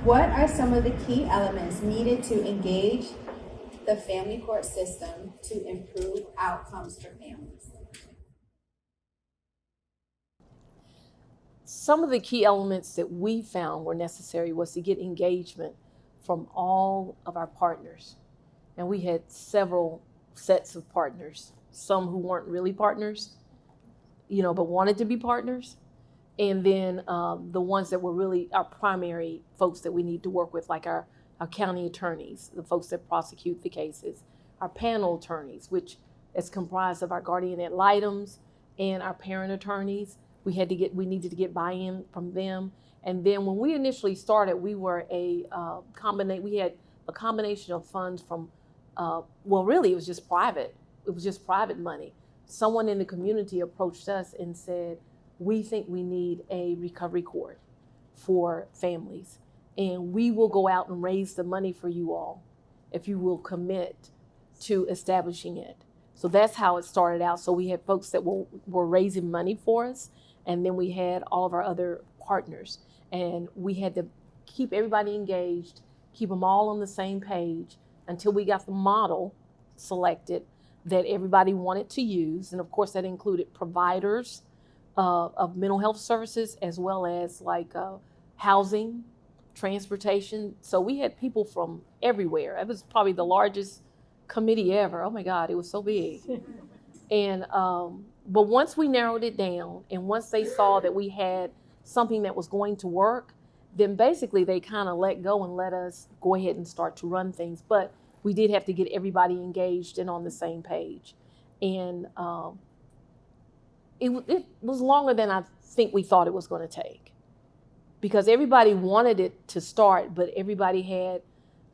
What are some of the key elements needed to engage the family court system to improve outcomes for families? Some of the key elements that we found were necessary was to get engagement from all of our partners. And we had several sets of partners, some who weren't really partners, but wanted to be partners. And then the ones that were really our primary folks that we need to work with, like our county attorneys, the folks that prosecute the cases, our panel attorneys, which is comprised of our guardian ad litems and our parent attorneys. We needed to get buy-in from them. And then when we initially started, we were we had a combination of funds from, really it was just private. It was just private money. Someone in the community approached us and said, we think we need a recovery court for families. And we will go out and raise the money for you all if you will commit to establishing it. So that's how it started out. So we had folks that were raising money for us. And then we had all of our other partners. And we had to keep everybody engaged, keep them all on the same page until we got the model selected that everybody wanted to use. And of course, that included providers of mental health services, as well as housing, transportation. So we had people from everywhere. It was probably the largest committee ever. Oh my God, it was so big. And but once we narrowed it down, and once they saw that we had something that was going to work, then basically they kind of let go and let us go ahead and start to run things. But we did have to get everybody engaged and on the same page. And it was longer than I think we thought it was going to take, because everybody wanted it to start, but everybody had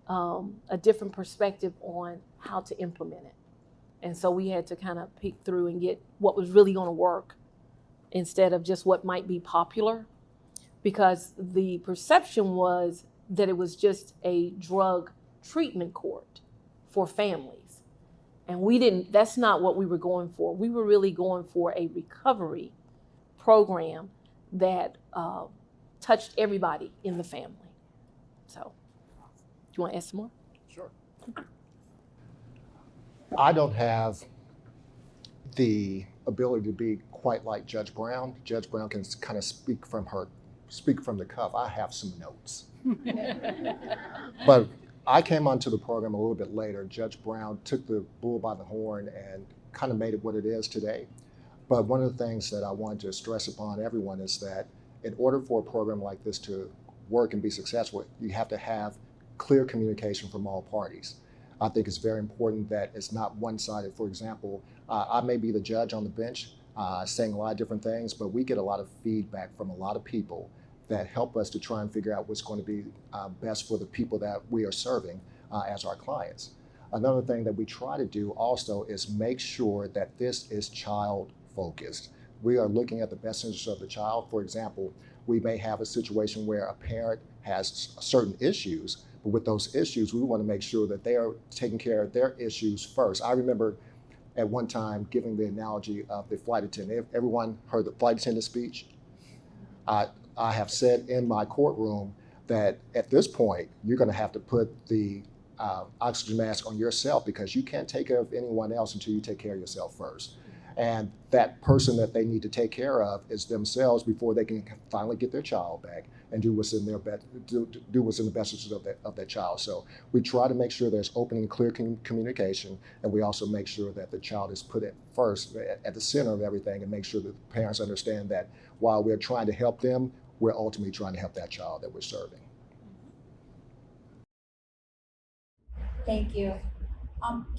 a different perspective on how to implement it. And so we had to kind of peek through and get what was really going to work instead of just what might be popular, because the perception was that it was just a drug treatment court for families. And that's not what we were going for. We were really going for a recovery program that touched everybody in the family. So, do you want to ask some more? Sure. I don't have the ability to be quite like Judge Brown. Judge Brown can kind of speak from the cuff. I have some notes. But I came onto the program a little bit later. Judge Brown took the bull by the horn and kind of made it what it is today. But one of the things that I wanted to stress upon everyone is that in order for a program like this to work and be successful, you have to have clear communication from all parties. I think it's very important that it's not one-sided. For example, I may be the judge on the bench saying a lot of different things, but we get a lot of feedback from a lot of people that help us to try and figure out what's going to be best for the people that we are serving as our clients. Another thing that we try to do also is make sure that this is child-focused. We are looking at the best interest of the child. For example, we may have a situation where a parent has certain issues, but with those issues, we want to make sure that they are taking care of their issues first. I remember at one time giving the analogy of the flight attendant. Everyone heard the flight attendant speech? I have said in my courtroom that at this point, you're going to have to put the oxygen mask on yourself, because you can't take care of anyone else until you take care of yourself first. And that person that they need to take care of is themselves before they can finally get their child back and do what's in the best interest of that child. So we try to make sure there's open and clear communication, and we also make sure that the child is put at first, at the center of everything, and make sure that parents understand that while we're trying to help them, we're ultimately trying to help that child that we're serving. Thank you.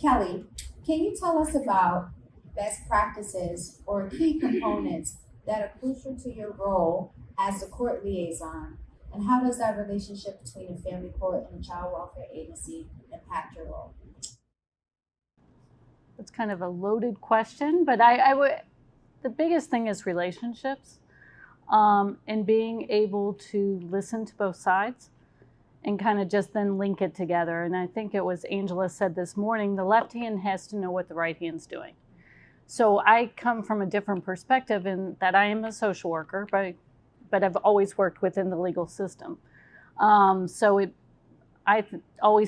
Kelly, can you tell us about best practices or key components that are crucial to your role as the court liaison, and how does that relationship between a family court and a child welfare agency impact your role? It's kind of a loaded question, but the biggest thing is relationships, and being able to listen to both sides and kind of just then link it together. And I think it was Angela said this morning, the left hand has to know what the right hand's doing. So I come from a different perspective in that I am a social worker, but I've always worked within the legal system. Always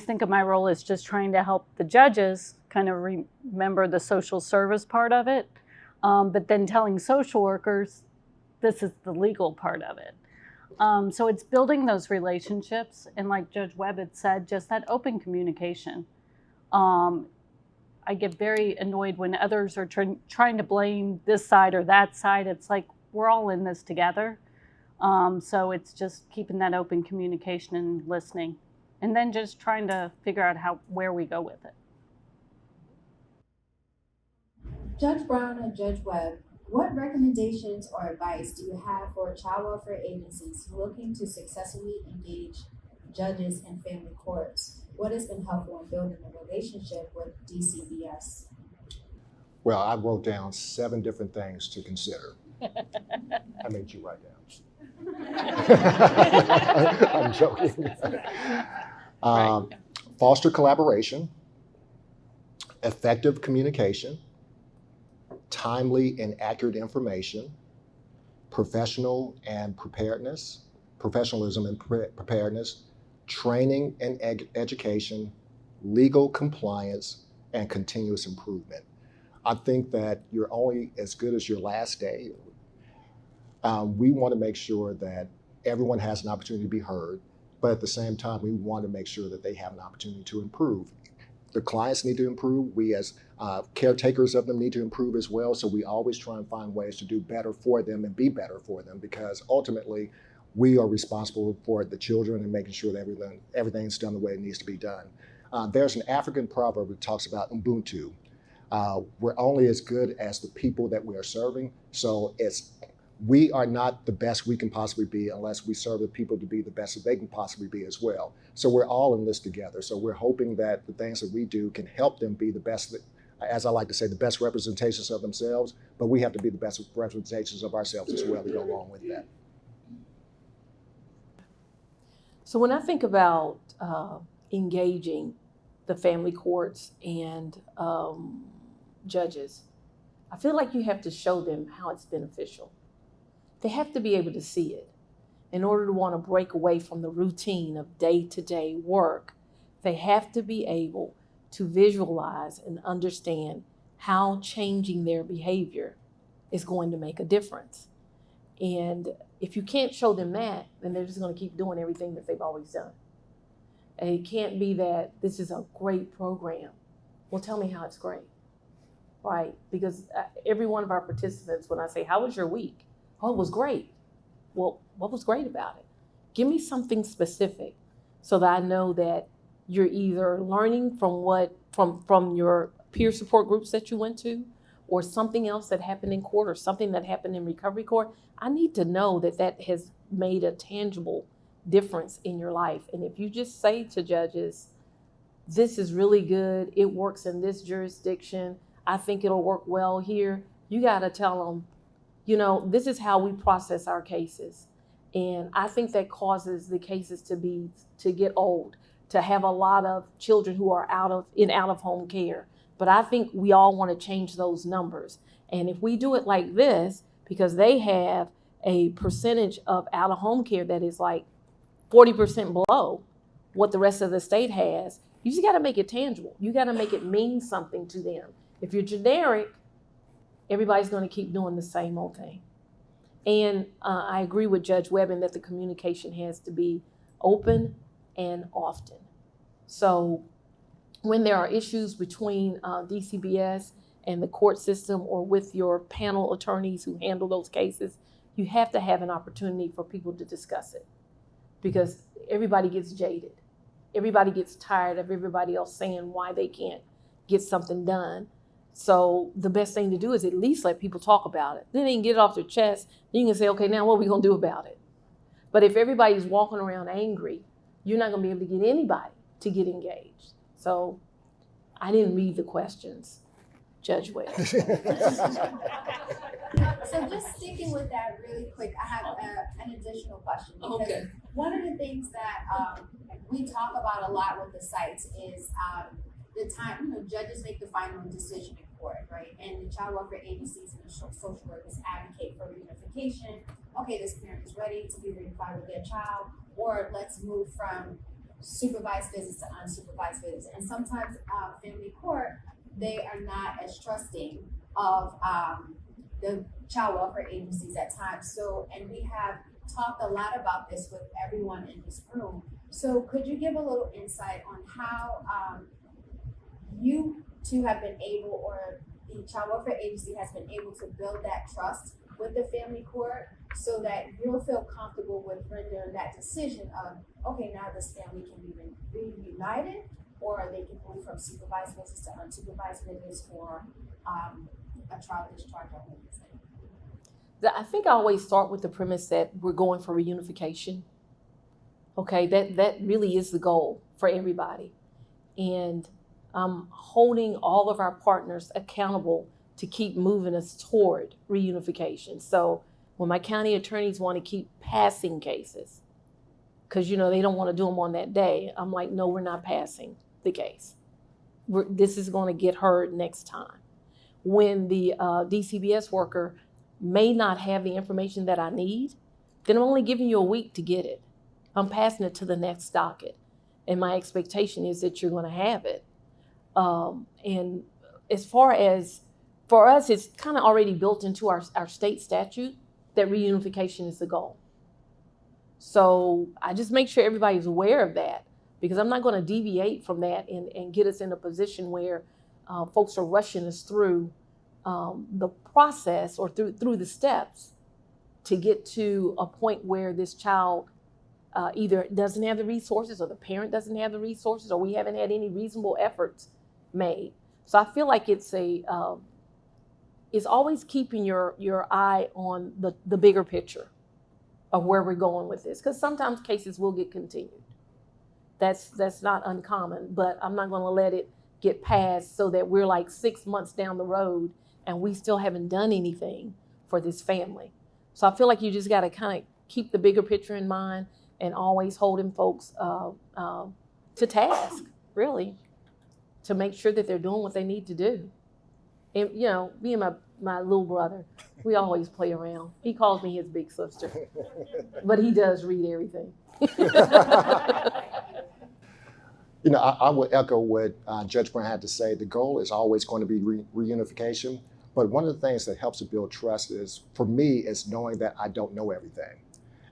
think of my role as just trying to help the judges kind of remember the social service part of it, but then telling social workers this is the legal part of it. So it's building those relationships, and like Judge Webb had said, just that open communication. I get very annoyed when others are trying to blame this side or that side. It's like we're all in this together. So it's just keeping that open communication and listening, and then just trying to figure out where we go with it. Judge Brown and Judge Webb, what recommendations or advice do you have for child welfare agencies looking to successfully engage judges in family courts? What has been helpful in building a relationship with DCBS? Well, I wrote down 7 different things to consider. I made you write down. I'm joking. Foster collaboration, effective communication, timely and accurate information, professionalism and preparedness, training and education, legal compliance, and continuous improvement. I think that you're only as good as your last day. We want to make sure that everyone has an opportunity to be heard, but at the same time, we want to make sure that they have an opportunity to improve. The clients need to improve. We as caretakers of them need to improve as well. So we always try and find ways to do better for them and be better for them, because ultimately we are responsible for the children and making sure that everything's done the way it needs to be done. There's an African proverb that talks about Ubuntu. We're only as good as the people that we are serving. So we are not the best we can possibly be unless we serve the people to be the best that they can possibly be as well. So we're all in this together. So we're hoping that the things that we do can help them be the best, as I like to say, the best representations of themselves, but we have to be the best representations of ourselves as well to go along with that. So when I think about engaging the family courts and judges, I feel like you have to show them how it's beneficial. They have to be able to see it. In order to want to break away from the routine of day-to-day work, they have to be able to visualize and understand how changing their behavior is going to make a difference. And if you can't show them that, then they're just going to keep doing everything that they've always done. And it can't be that this is a great program. Well, tell me how it's great, right? Because every one of our participants, when I say, how was your week? Oh, it was great. Well, what was great about it? Give me something specific so that I know that you're either learning from your peer support groups that you went to, or something else that happened in court, or something that happened in recovery court. I need to know that that has made a tangible difference in your life. And if you just say to judges, this is really good, it works in this jurisdiction, I think it'll work well here, you got to tell them, this is how we process our cases. And I think that causes the cases to get old, to have a lot of children who are out of home care. But I think we all want to change those numbers. And if we do it like this, because they have a percentage of out of home care that is like 40% below what the rest of the state has, you just got to make it tangible. You got to make it mean something to them. If you're generic, everybody's going to keep doing the same old thing. And I agree with Judge Webb in that the communication has to be open and often. So when there are issues between DCBS and the court system, or with your panel attorneys who handle those cases, you have to have an opportunity for people to discuss it, because everybody gets jaded. Everybody gets tired of everybody else saying why they can't get something done. So the best thing to do is at least let people talk about it. Then they can get it off their chest. Then you can say, okay, now what are we going to do about it? But if everybody's walking around angry, you're not going to be able to get anybody to get engaged. So I didn't read the questions, Judge Webb. So just sticking with that really quick, I have an additional question. Because one of the things that we talk about a lot with the sites is the time, judges make the final decision in court, right? And the child welfare agencies and the social workers advocate for reunification. Okay, this parent is ready to be reunified with their child. or let's move from supervised visits to unsupervised visits. And sometimes family court, they are not as trusting of the child welfare agencies at times. So, and we have talked a lot about this with everyone in this room. So could you give a little insight on how you two have been able, or the child welfare agency has been able to build that trust with the family court so that you'll feel comfortable with rendering that decision of, okay, now this family can be reunited, or they can move from supervised visits to unsupervised visits for a child discharge or anything? I think I always start with the premise that we're going for reunification. Okay, that really is the goal for everybody. And holding all of our partners accountable to keep moving us toward reunification. So when my county attorneys want to keep passing cases, because they don't want to do them on that day, I'm like, no, we're not passing the case. This is going to get heard next time. When the DCBS worker may not have the information that I need, then I'm only giving you a week to get it. I'm passing it to the next docket. And my expectation is that you're going to have it. And as far as, for us, it's kind of already built into our state statute that reunification is the goal. So I just make sure everybody's aware of that, because I'm not going to deviate from that and get us in a position where folks are rushing us through the process or through the steps to get to a point where this child either doesn't have the resources, or the parent doesn't have the resources, or we haven't had any reasonable efforts made. So I feel like it's always keeping your eye on the bigger picture of where we're going with this, because sometimes cases will get continued. That's not uncommon, but I'm not going to let it get passed so that we're like 6 months down the road and we still haven't done anything for this family. So I feel like you just got to kind of keep the bigger picture in mind and always holding folks to task, really, to make sure that they're doing what they need to do. And me and my little brother, we always play around. He calls me his big sister, but he does read everything. I would echo what Judge Brown had to say. The goal is always going to be reunification. But one of the things that helps to build trust is, for me, is knowing that I don't know everything.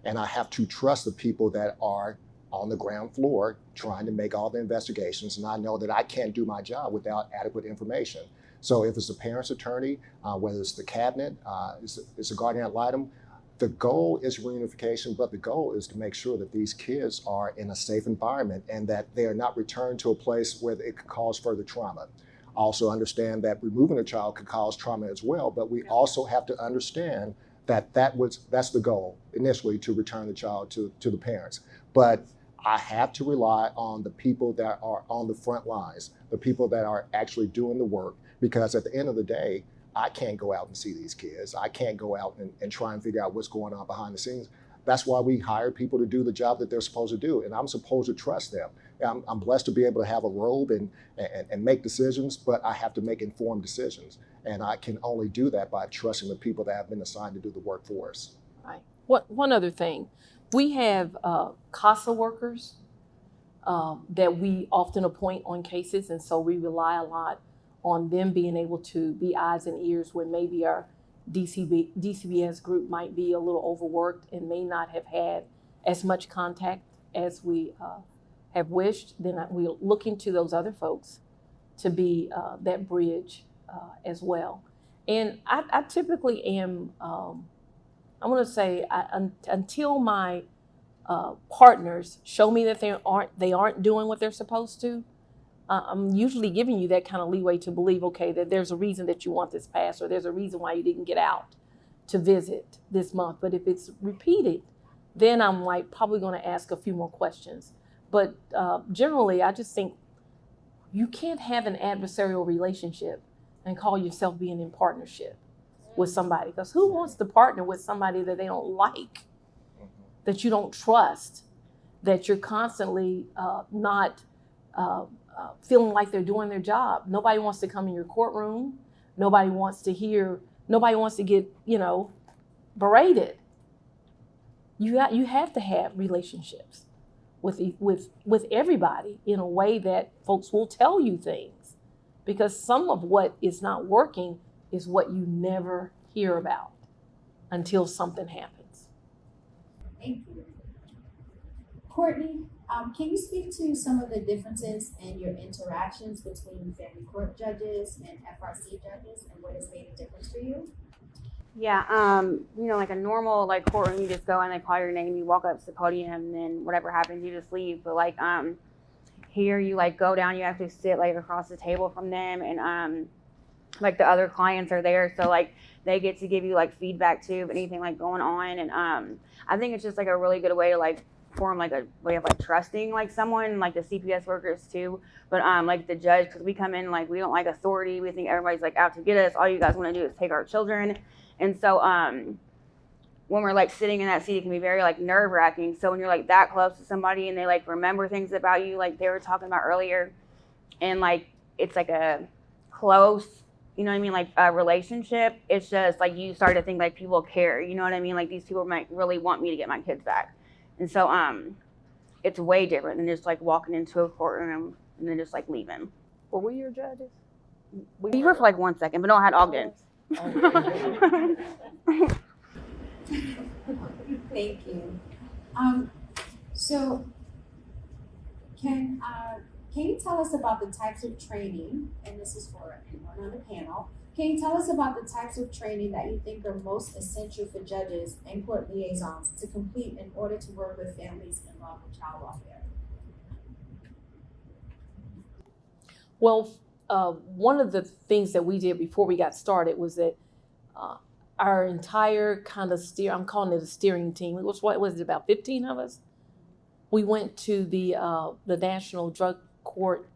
And I have to trust the people that are on the ground floor trying to make all the investigations. And I know that I can't do my job without adequate information. So if it's the parent's attorney, whether it's the cabinet, it's a guardian ad litem, the goal is reunification, but the goal is to make sure that these kids are in a safe environment and that they are not returned to a place where it could cause further trauma. Also understand that removing a child could cause trauma as well, but we also have to understand that that's the goal initially, to return the child to the parents. But I have to rely on the people that are on the front lines, the people that are actually doing the work, because at the end of the day, I can't go out and see these kids. I can't go out and try and figure out what's going on behind the scenes. That's why we hire people to do the job that they're supposed to do, and I'm supposed to trust them. I'm blessed to be able to have a robe and make decisions, but I have to make informed decisions. And I can only do that by trusting the people that have been assigned to do the work for us. Right. One other thing, we have CASA workers that we often appoint on cases, and so we rely a lot on them being able to be eyes and ears when maybe our DCBS group might be a little overworked and may not have had as much contact as we have wished. Then we're looking to those other folks to be that bridge as well. And I typically am, I'm going to say, until my partners show me that they aren't doing what they're supposed to, I'm usually giving you that kind of leeway to believe, okay, that there's a reason that you want this passed, or there's a reason why you didn't get out to visit this month. But if it's repeated, then I'm like probably going to ask a few more questions. But generally, I just think you can't have an adversarial relationship and call yourself being in partnership with somebody. Because who wants to partner with somebody that they don't like, that you don't trust, that you're constantly not feeling like they're doing their job? Nobody wants to come in your courtroom. Nobody wants to get, berated. you have to have relationships with everybody in a way that folks will tell you things, because some of what is not working is what you never hear about until something happens. Thank you. Courtney, can you speak to some of the differences in your interactions between family court judges and FRC judges, and what has made a difference for you? Yeah, like a normal like courtroom, you just go and they call your name, you walk up to the podium, and then whatever happens, you just leave. But like here, you like go down, you actually sit like across the table from them, and like the other clients are there, so like they get to give you like feedback too, if anything like going on, and I think it's just like a really good way to like form like a way of like trusting like someone, like the CPS workers too, but like the judge, because we come in like we don't like authority, we think everybody's like out to get us, all you guys want to do is take our children. And so when we're like sitting in that seat, it can be very like nerve-wracking. So when you're like that close to somebody and they like remember things about you, like they were talking about earlier, and like it's like a close, you know what I mean, like a relationship, it's just like you start to think like people care, you know what I mean, like these people might really want me to get my kids back. And so it's way different than just like walking into a courtroom and then just like leaving. Well, were your judges? We were for like 1 second, but no, I had Ogden. Thank you. So can you tell us about the types of training, and this is for anyone on the panel, can you tell us about the types of training that you think are most essential for judges and court liaisons to complete in order to work with families involved in child welfare? Well, one of the things that we did before we got started was that our entire kind of I'm calling it a steering team. It was, what was it, about 15 of us? We went to the National Drug Court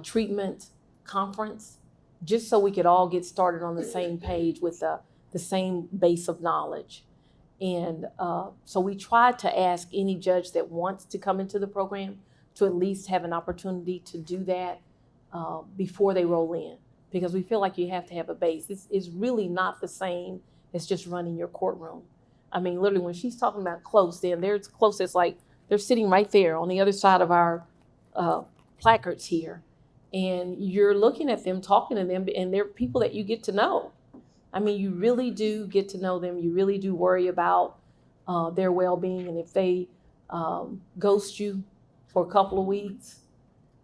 Treatment Conference just so we could all get started on the same page with the same base of knowledge. And so we tried to ask any judge that wants to come into the program to at least have an opportunity to do that before they roll in, because we feel like you have to have a base. It's really not the same as just running your courtroom. I mean, literally, when she's talking about close, then they're as close as like they're sitting right there on the other side of our placards here. And you're looking at them, talking to them, and they're people that you get to know. I mean, you really do get to know them. You really do worry about their well-being. And if they ghost you for a couple of weeks,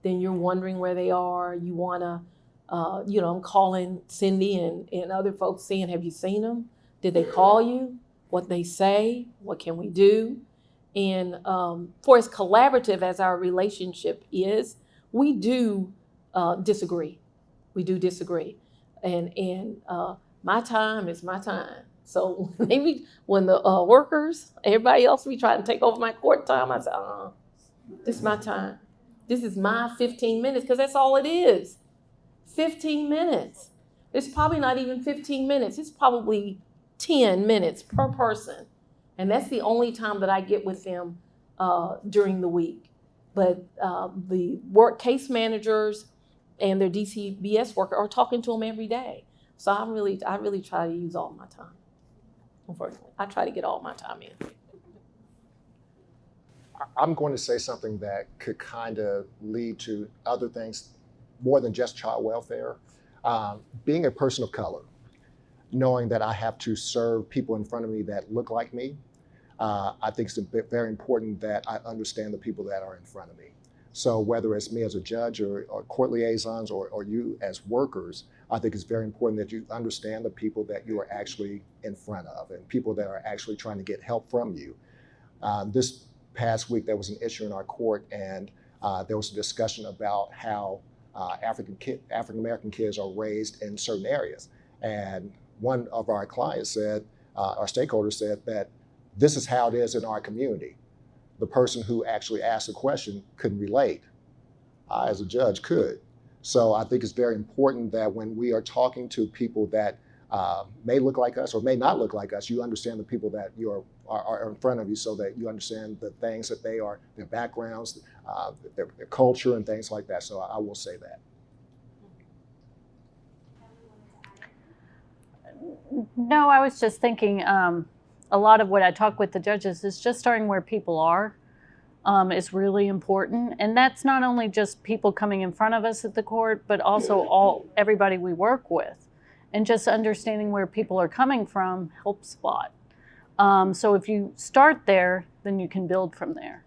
then you're wondering where they are. You want to, I'm calling Cindy and other folks saying, have you seen them? Did they call you? What they say? What can we do? And for as collaborative as our relationship is, we do disagree. We do disagree. And my time is my time. So maybe when the workers, everybody else be trying to take over my court time, I say, this is my time. This is my 15 minutes, because that's all it is. 15 minutes. It's probably not even 15 minutes. It's probably 10 minutes per person. And that's the only time that I get with them during the week. But the work case managers and their DCBS worker are talking to them every day. So I really try to use all my time. Unfortunately, I try to get all my time in. I'm going to say something that could kind of lead to other things more than just child welfare. Being a person of color, knowing that I have to serve people in front of me that look like me, I think it's very important that I understand the people that are in front of me. So whether it's me as a judge or court liaisons or you as workers, I think it's very important that you understand the people that you are actually in front of and people that are actually trying to get help from you. This past week, there was an issue in our court, and there was a discussion about how African-American kids are raised in certain areas. And one of our clients said, our stakeholder said that this is how it is in our community. The person who actually asked the question couldn't relate. I, as a judge, could. So I think it's very important that when we are talking to people that may look like us or may not look like us, you understand the people that you are in front of you, so that you understand the things that they are, their backgrounds, their culture, and things like that. So I will say that. No, I was just thinking, a lot of what I talk with the judges is just starting where people are is really important. And that's not only just people coming in front of us at the court, but also everybody we work with. And just understanding where people are coming from helps a lot. So if you start there, then you can build from there.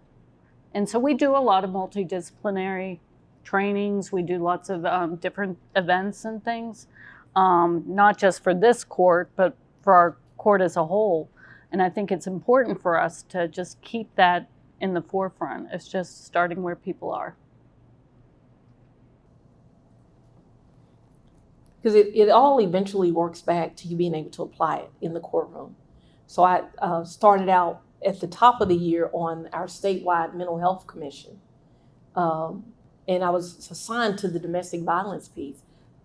And so we do a lot of multidisciplinary trainings. We do lots of different events and things, not just for this court, but for our court as a whole. And I think it's important for us to just keep that in the forefront. It's just starting where people are. Because it all eventually works back to you being able to apply it in the courtroom. So I started out at the top of the year on our statewide mental health commission. And I was assigned to the domestic violence piece.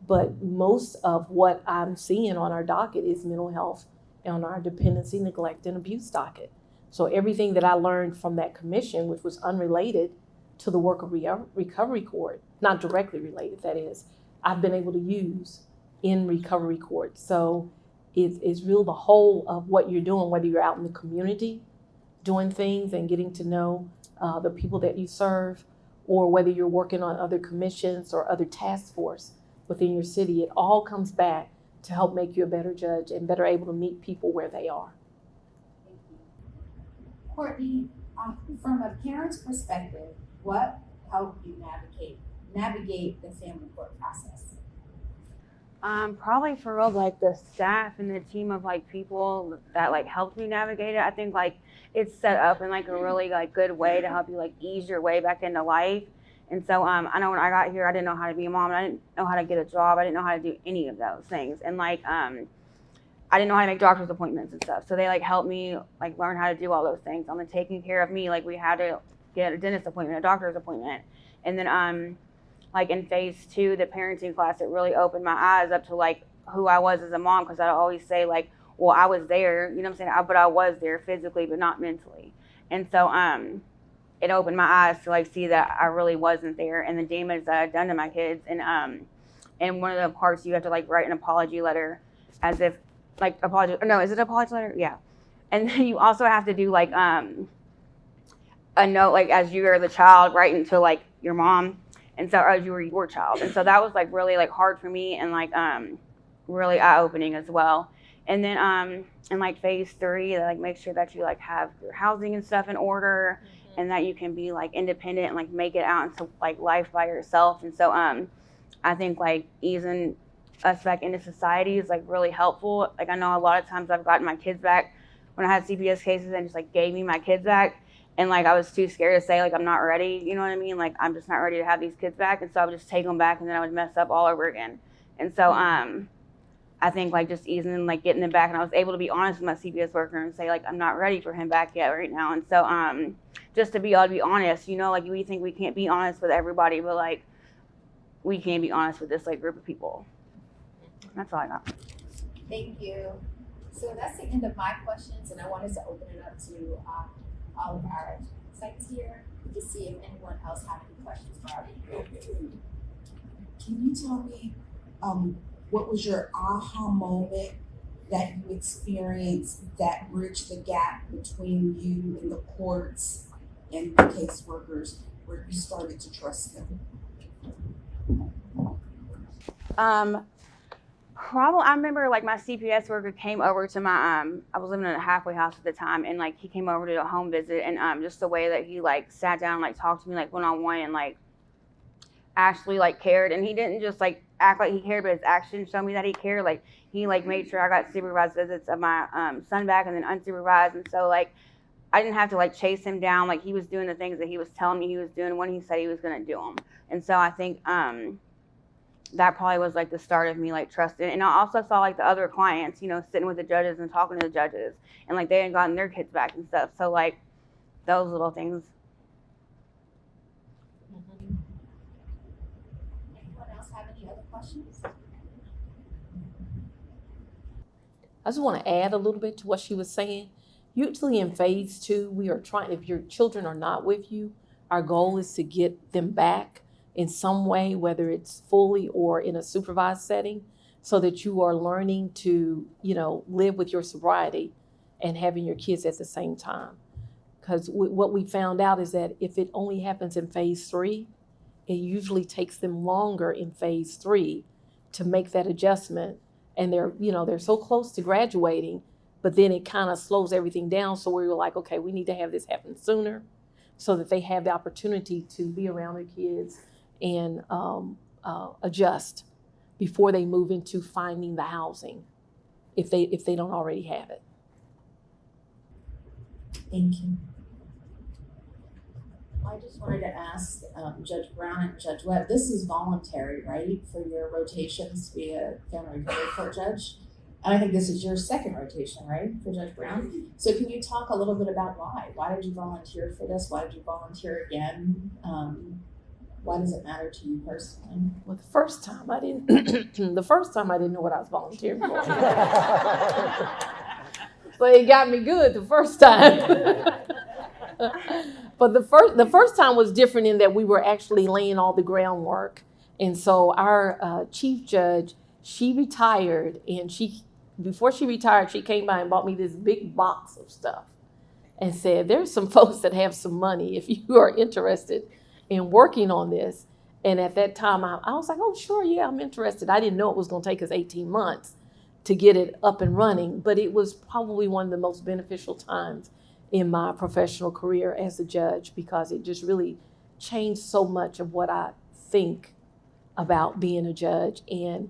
But most of what I'm seeing on our docket is mental health and on our dependency, neglect, and abuse docket. So everything that I learned from that commission, which was unrelated to the work of recovery court, not directly related, that is, I've been able to use in recovery court. So it's real the whole of what you're doing, whether you're out in the community doing things and getting to know the people that you serve, or whether you're working on other commissions or other task force within your city. It all comes back to help make you a better judge and better able to meet people where they are. Thank you. Courtney, from a parent's perspective, what helped you navigate the family court process? Probably for real, like the staff and the team of like people that like helped me navigate it. I think like it's set up in like a really like good way to help you like ease your way back into life. And so I know when I got here, I didn't know how to be a mom. I didn't know how to get a job. I didn't know how to do any of those things. And like I didn't know how to make doctor's appointments and stuff. So they like helped me like learn how to do all those things. On the taking care of me, like we had to get a dentist appointment, a doctor's appointment, and then like in phase 2, the parenting class, it really opened my eyes up to like who I was as a mom, because I'd always say like, well, I was there, you know what I'm saying? But I was there physically, but not mentally. And so it opened my eyes to like see that I really wasn't there, and the damage that I'd done to my kids. And one of the parts, you have to like write an apology letter, as if like apology. No, is it an apology letter? Yeah. And then you also have to do like a note, like as you are the child, writing to like your mom. And so as you were your child. And so that was like really like hard for me, and like really eye-opening as well. And then in like phase 3, they like make sure that you like have your housing and stuff in order, and that you can be like independent and like make it out into like life by yourself. And so I think like easing us back into society is like really helpful. Like I know a lot of times I've gotten my kids back when I had CPS cases and just like gave me my kids back. And like I was too scared to say like I'm not ready, you know what I mean? Like I'm just not ready to have these kids back, and so I would just take them back, and then I would mess up all over again. And so I think like just easing and like getting them back, and I was able to be honest with my CPS worker and say like I'm not ready for him back yet right now. And so just to be able to be honest, you know, like we think we can't be honest with everybody, but like we can be honest with this like group of people. That's all I got. Thank you. So that's the end of my questions, and I wanted to open it up to all of our sites here to see if anyone else has any questions for our people. Can you tell me what was your aha moment that you experienced that bridged the gap between you and the courts and the caseworkers, where you started to trust them? Probably, I remember like my CPS worker came over to my, I was living in a halfway house at the time, and like he came over to a home visit, and just the way that he like sat down and like talked to me like one-on-one, and like actually like cared. And he didn't just like act like he cared, but his actions showed me that he cared. Like he like made sure I got supervised visits of my son back, and then unsupervised. And so like I didn't have to like chase him down. Like he was doing the things that he was telling me he was doing when he said he was going to do them. And so I think that probably was like the start of me like trusting. And I also saw like the other clients, you know, sitting with the judges and talking to the judges, and like they had gotten their kids back and stuff. So like those little things. Anyone else have any other questions? I just want to add a little bit to what she was saying. Usually in phase 2, we are trying, if your children are not with you, our goal is to get them back in some way, whether it's fully or in a supervised setting, so that you are learning to, you know, live with your sobriety and having your kids at the same time. Because what we found out is that if it only happens in phase 3, it usually takes them longer in phase 3 to make that adjustment. And they're so close to graduating, but then it kind of slows everything down. So we were like, okay, we need to have this happen sooner so that they have the opportunity to be around their kids and adjust before they move into finding the housing, if they don't already have it. Thank you. I just wanted to ask Judge Brown and Judge Webb, this is voluntary, right, for your rotations to be a family recovery court judge? And I think this is your second rotation, right, for Judge Brown? So can you talk a little bit about why? Why did you volunteer for this? Why did you volunteer again? Why does it matter to you personally? Well, the first time I didn't know what I was volunteering for. But it got me good the first time. But the first time was different in that we were actually laying all the groundwork. And so our chief judge, she retired, and before she retired, she came by and bought me this big box of stuff and said, there's some folks that have some money if you are interested in working on this. And at that time, I was like, oh, sure, yeah, I'm interested. I didn't know it was going to take us 18 months to get it up and running, but it was probably one of the most beneficial times in my professional career as a judge, because it just really changed so much of what I think about being a judge and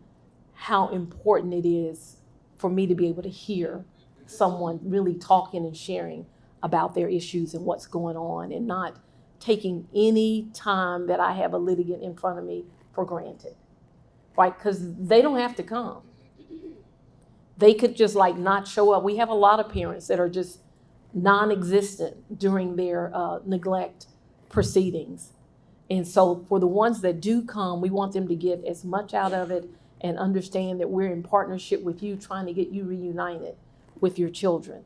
how important it is for me to be able to hear someone really talking and sharing about their issues and what's going on, and not taking any time that I have a litigant in front of me for granted, right? Because they don't have to come. They could just not show up. We have a lot of parents that are just non-existent during their neglect proceedings. And so for the ones that do come, we want them to get as much out of it and understand that we're in partnership with you, trying to get you reunited with your children.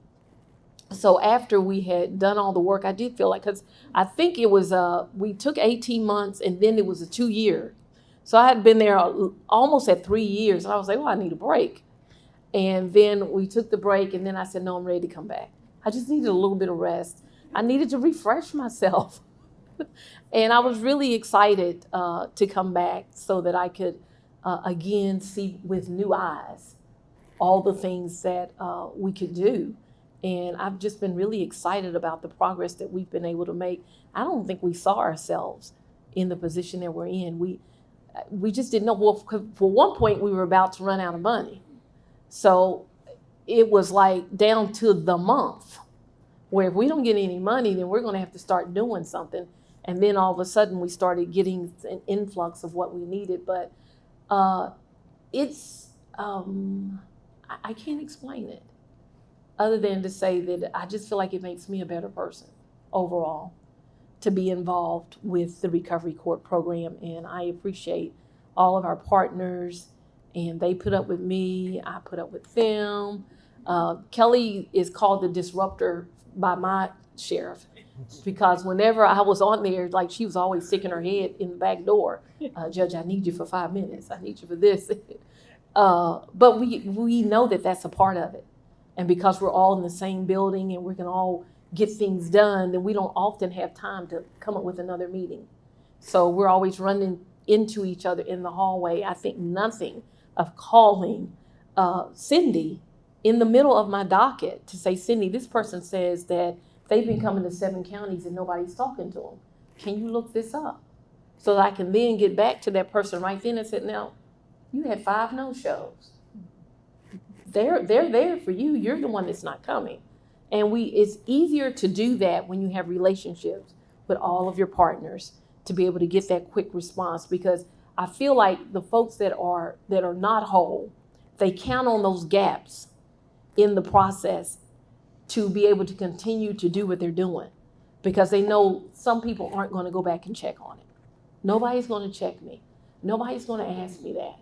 So after we had done all the work, I did feel like, because I think it was, we took 18 months and then it was a 2-year. So I had been there almost at 3 years. And I was like, well, I need a break. And then we took the break, and then I said, no, I'm ready to come back. I just needed a little bit of rest. I needed to refresh myself. And I was really excited to come back so that I could, again, see with new eyes all the things that we could do. And I've just been really excited about the progress that we've been able to make. I don't think we saw ourselves in the position that we're in. We just didn't know. Well, for one point, we were about to run out of money. So it was like down to the month where if we don't get any money, then we're going to have to start doing something. And then all of a sudden we started getting an influx of what we needed. But I can't explain it other than to say that I just feel like it makes me a better person overall to be involved with the Recovery Court program. And I appreciate all of our partners. And they put up with me, I put up with them. Kelly is called the disruptor by my sheriff, because whenever I was on there, she was always sticking her head in the back door. Judge, I need you for 5 minutes. I need you for this. But we know that that's a part of it. And because we're all in the same building and we can all get things done, then we don't often have time to come up with another meeting. So we're always running into each other in the hallway. I think nothing of calling Cindy in the middle of my docket to say, Cindy, this person says that they've been coming to 7 counties and nobody's talking to them. Can you look this up? So that I can then get back to that person right then and say, now, you had 5 no-shows. They're there for you. You're the one that's not coming. And it's easier to do that when you have relationships with all of your partners to be able to get that quick response, because I feel like the folks that are not whole, they count on those gaps in the process to be able to continue to do what they're doing, because they know some people aren't going to go back and check on it. Nobody's going to check me. Nobody's going to ask me that.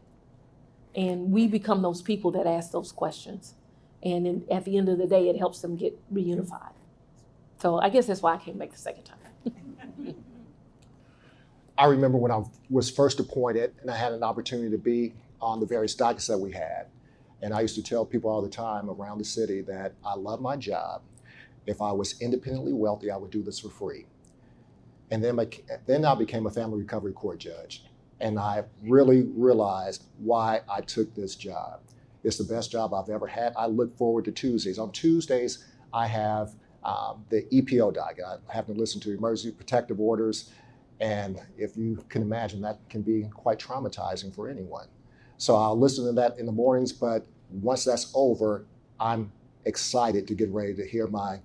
And we become those people that ask those questions. And at the end of the day, it helps them get reunified. So I guess that's why I came back the second time. I remember when I was first appointed and I had an opportunity to be on the various dockets that we had. And I used to tell people all the time around the city that I love my job. If I was independently wealthy, I would do this for free. And then I became a family recovery court judge. And I really realized why I took this job. It's the best job I've ever had. I look forward to Tuesdays. On Tuesdays, I have the EPO docket. I have to listen to emergency protective orders. And if you can imagine, that can be quite traumatizing for anyone. So I'll listen to that in the mornings, but once that's over, I'm excited to get ready to hear my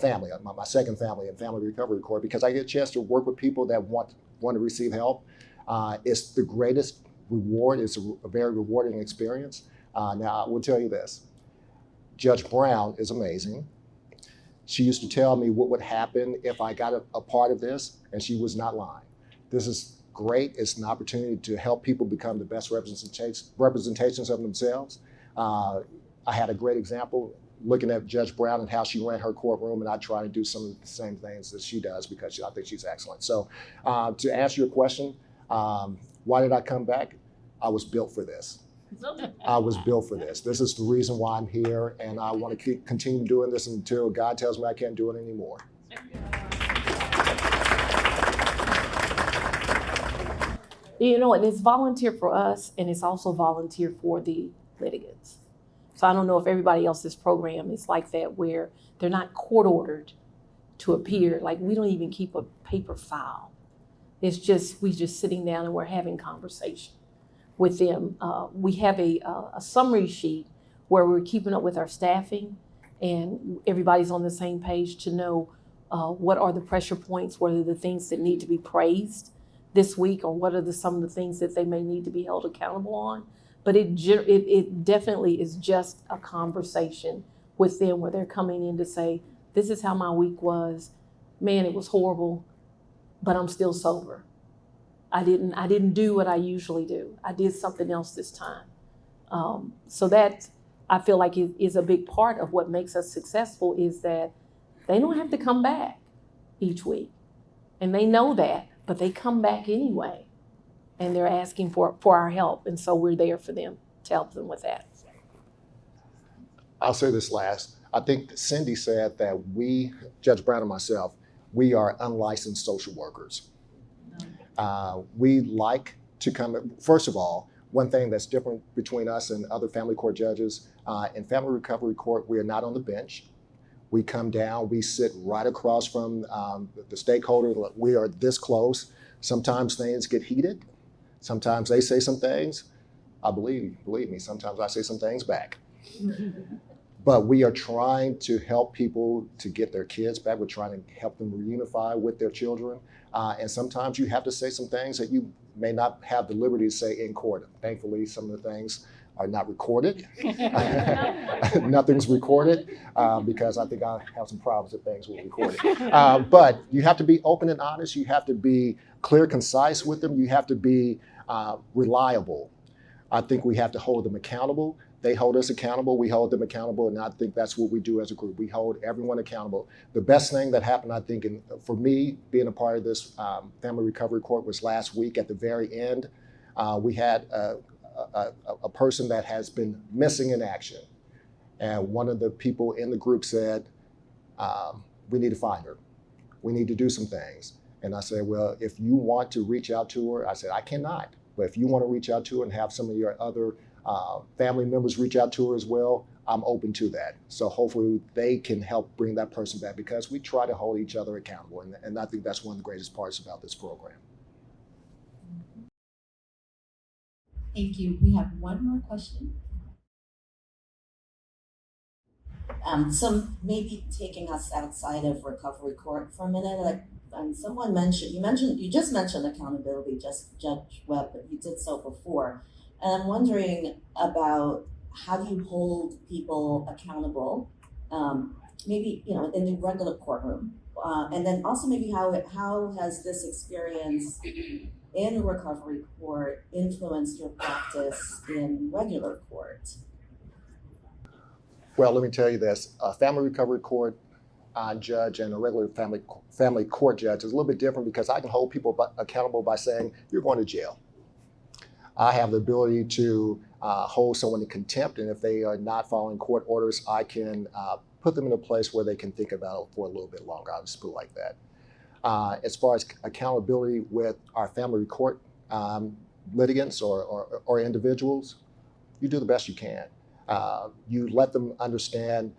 family, my second family in Family Recovery Court, because I get a chance to work with people that want to receive help. It's the greatest reward. It's a very rewarding experience. Now, I will tell you this. Judge Brown is amazing. She used to tell me what would happen if I got a part of this, and she was not lying. This is great. It's an opportunity to help people become the best representations of themselves. I had a great example looking at Judge Brown and how she ran her courtroom, and I try to do some of the same things that she does because I think she's excellent. So to answer your question, why did I come back? I was built for this. I was built for this. This is the reason why I'm here, and I want to continue doing this until God tells me I can't do it anymore. You know, and it's volunteer for us, and it's also volunteer for the litigants. So I don't know if everybody else's program is like that, where they're not court ordered to appear. Like, we don't even keep a paper file. It's just, we just sitting down and we're having conversation with them. We have a summary sheet where we're keeping up with our staffing, and everybody's on the same page to know what are the pressure points, what are the things that need to be praised this week, or what are some of the things that they may need to be held accountable on. But it definitely is just a conversation with them where they're coming in to say, this is how my week was. Man, it was horrible, but I'm still sober. I didn't do what I usually do. I did something else this time. So that, I feel like, is a big part of what makes us successful, is that they don't have to come back each week. And they know that, but they come back anyway. And they're asking for our help. And so we're there for them to help them with that. I'll say this last. I think Cindy said that we, Judge Brown and myself, we are unlicensed social workers. We like to come, first of all, one thing that's different between us and other family court judges, in Family Recovery Court, we are not on the bench. We come down, we sit right across from the stakeholder. We are this close. Sometimes things get heated. Sometimes they say some things. Believe me, sometimes I say some things back. But we are trying to help people to get their kids back. We're trying to help them reunify with their children. And sometimes you have to say some things that you may not have the liberty to say in court. Thankfully, some of the things are not recorded. Nothing's recorded because I think I have some problems if things were recorded. But you have to be open and honest. You have to be clear, concise with them. You have to be reliable. I think we have to hold them accountable. They hold us accountable, we hold them accountable, and I think that's what we do as a group. We hold everyone accountable. The best thing that happened, I think, for me, being a part of this Family Recovery Court was last week at the very end. We had a person that has been missing in action. And one of the people in the group said, we need to find her. We need to do some things. And I said, well, if you want to reach out to her, I said, I cannot. But if you want to reach out to her and have some of your other family members reach out to her as well, I'm open to that. So hopefully they can help bring that person back, because we try to hold each other accountable. And I think that's one of the greatest parts about this program. Thank you. We have one more question. So maybe taking us outside of recovery court for a minute, like someone mentioned, you just mentioned accountability, just Judge Webb, but you did so before. And I'm wondering about, how do you hold people accountable, maybe, in the regular courtroom, and then also maybe how has this experience in the recovery court influenced your practice in regular court? Well, let me tell you this, a Family Recovery Court judge and a regular family court judge is a little bit different, because I can hold people accountable by saying, you're going to jail. I have the ability to hold someone in contempt, and if they are not following court orders, I can put them in a place where they can think about it for a little bit longer. I'll just put it like that. As far as accountability with our family court litigants or individuals, you do the best you can. You let them understand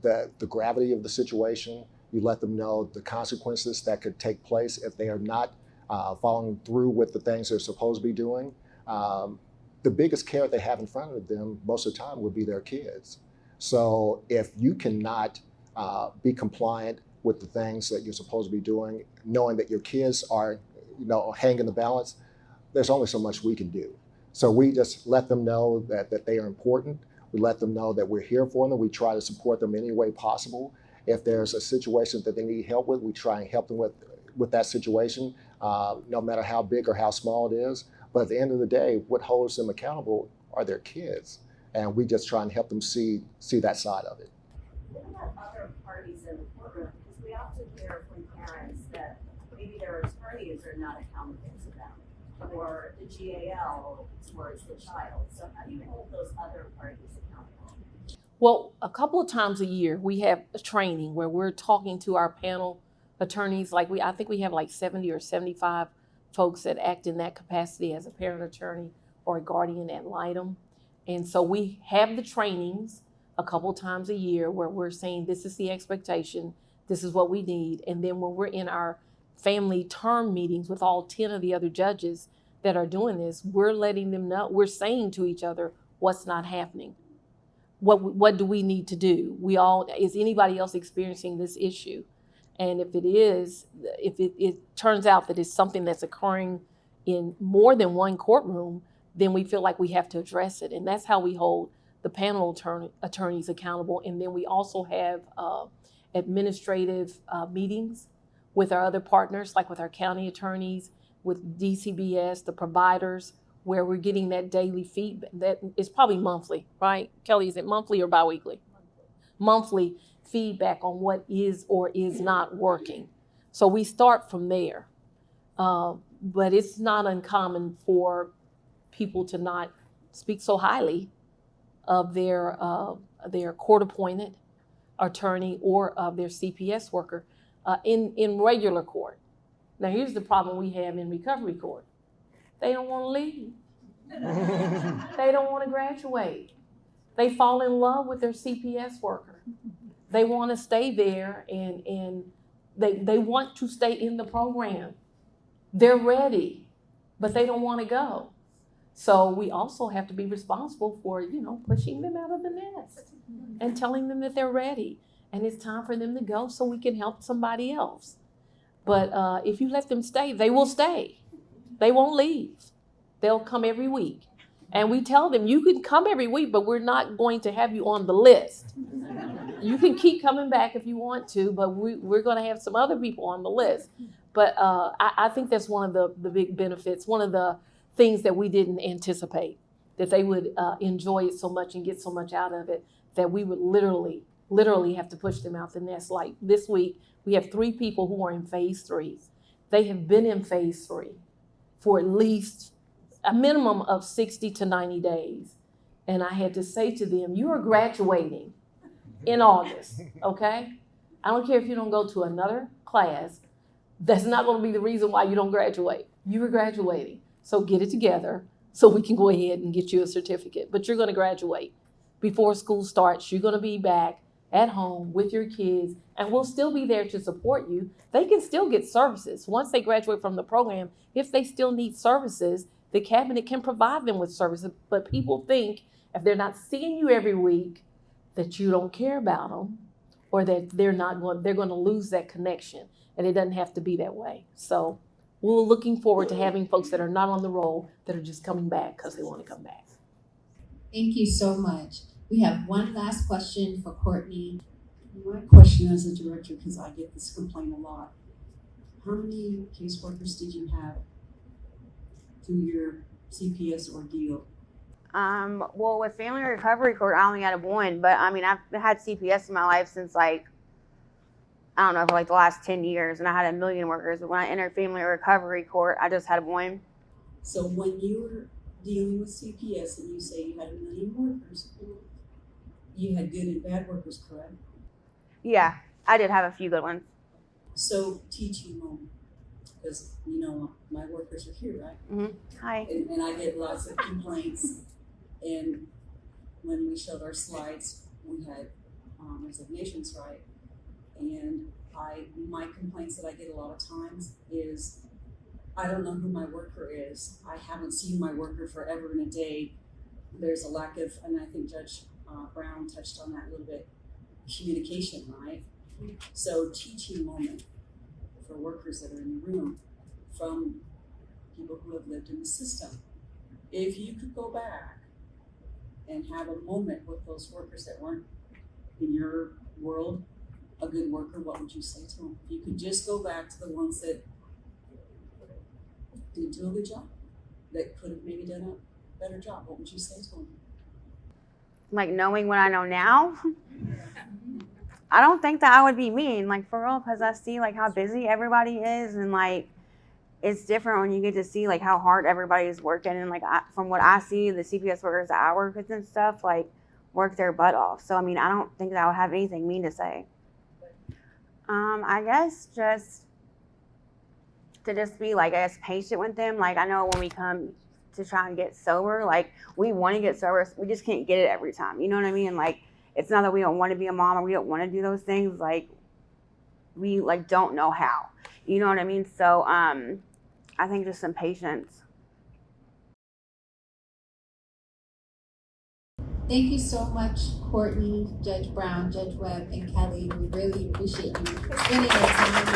the gravity of the situation. You let them know the consequences that could take place if they are not following through with the things they're supposed to be doing. The biggest carrot they have in front of them most of the time would be their kids. So if you cannot be compliant with the things that you're supposed to be doing, knowing that your kids are, hanging the balance, there's only so much we can do. So we just let them know that they are important. We let them know that we're here for them. We try to support them any way possible. If there's a situation that they need help with, we try and help them with that situation, no matter how big or how small it is. But at the end of the day, what holds them accountable are their kids. And we just try and help them see that side of it. What about other parties in the courtroom? Because we often hear from parents that maybe their attorneys are not accountable to them, or the GAL towards the child. So how do you hold those other parties accountable? Well, a couple of times a year, we have a training where we're talking to our panel attorneys. I think we have like 70 or 75 folks that act in that capacity as a parent attorney or a guardian ad litem. And so we have the trainings a couple times a year where we're saying this is the expectation, this is what we need. And then when we're in our family term meetings with all 10 of the other judges that are doing this, we're letting them know, we're saying to each other what's not happening. What do we need to do? Is anybody else experiencing this issue? And if it turns out that it's something that's occurring in more than one courtroom, then we feel like we have to address it. And that's how we hold the panel attorneys accountable. And then we also have administrative meetings with our other partners, like with our county attorneys, with DCBS, the providers, where we're getting that daily feedback. That is probably monthly, right? Kelly, is it monthly or biweekly? Monthly feedback on what is or is not working. So we start from there. But it's not uncommon for people to not speak so highly of their court-appointed attorney or of their CPS worker in regular court. Now, here's the problem we have in recovery court. They don't want to leave. They don't want to graduate. They fall in love with their CPS worker. They want to stay there and they want to stay in the program. They're ready, but they don't want to go. So we also have to be responsible for, pushing them out of the nest and telling them that they're ready and it's time for them to go so we can help somebody else. But if you let them stay, they will stay. They won't leave. They'll come every week. And we tell them, you can come every week, but we're not going to have you on the list. You can keep coming back if you want to, but we're going to have some other people on the list. But I think that's one of the big benefits, one of the things that we didn't anticipate, that they would enjoy it so much and get so much out of it, that we would literally have to push them out the nest. Like this week, we have 3 people who are in phase 3. They have been in phase 3 for at least a minimum of 60 to 90 days. And I had to say to them, you are graduating in August, okay? I don't care if you don't go to another class. That's not going to be the reason why you don't graduate. You are graduating. So get it together so we can go ahead and get you a certificate. But you're going to graduate before school starts. You're going to be back at home with your kids, and we'll still be there to support you. They can still get services. Once they graduate from the program, if they still need services, the cabinet can provide them with services. But people think if they're not seeing you every week that you don't care about them, or that they're going to lose that connection. And it doesn't have to be that way. So we're looking forward to having folks that are not on the roll that are just coming back because they want to come back. Thank you so much. We have one last question for Courtney. My question as a director, because I get this complaint a lot, how many caseworkers did you have through your CPS ordeal? Well, with Family Recovery Court, I only had 1, but I mean, I've had CPS in my life since for the last 10 years, and I had 1 million workers. But when I entered Family Recovery Court, I just had 1. So when you were dealing with CPS and you say you had 1 million workers, you had good and bad workers, correct? Yeah, I did have a few good ones. So teaching moment, because you know my workers are here, right? Hi. And I get lots of complaints. And when we showed our slides, we had resignations, right? And my complaints that I get a lot of times is I don't know who my worker is. I haven't seen my worker forever and a day. There's a lack of, and I think Judge Brown touched on that a little bit, communication, right? So teaching moment for workers that are in the room from people who have lived in the system. If you could go back and have a moment with those workers that weren't in your world a good worker, what would you say to them? If you could just go back to the ones that didn't do a good job, that could have maybe done a better job, what would you say to them? Like knowing what I know now, I don't think that I would be mean, like for real, because I see like how busy everybody is, and like it's different when you get to see like how hard everybody is working, and like from what I see, the CPS workers that I work with and stuff like work their butt off. So I mean, I don't think that I would have anything mean to say. I guess just to just be like, I guess, patient with them. Like I know when we come to try and get sober, like we want to get sober, we just can't get it every time. You know what I mean? Like it's not that we don't want to be a mom or we don't want to do those things. Like we like don't know how. You know what I mean? So I think just some patience. Thank you so much, Courtney, Judge Brown, Judge Webb, and Kelly. We really appreciate you spending your time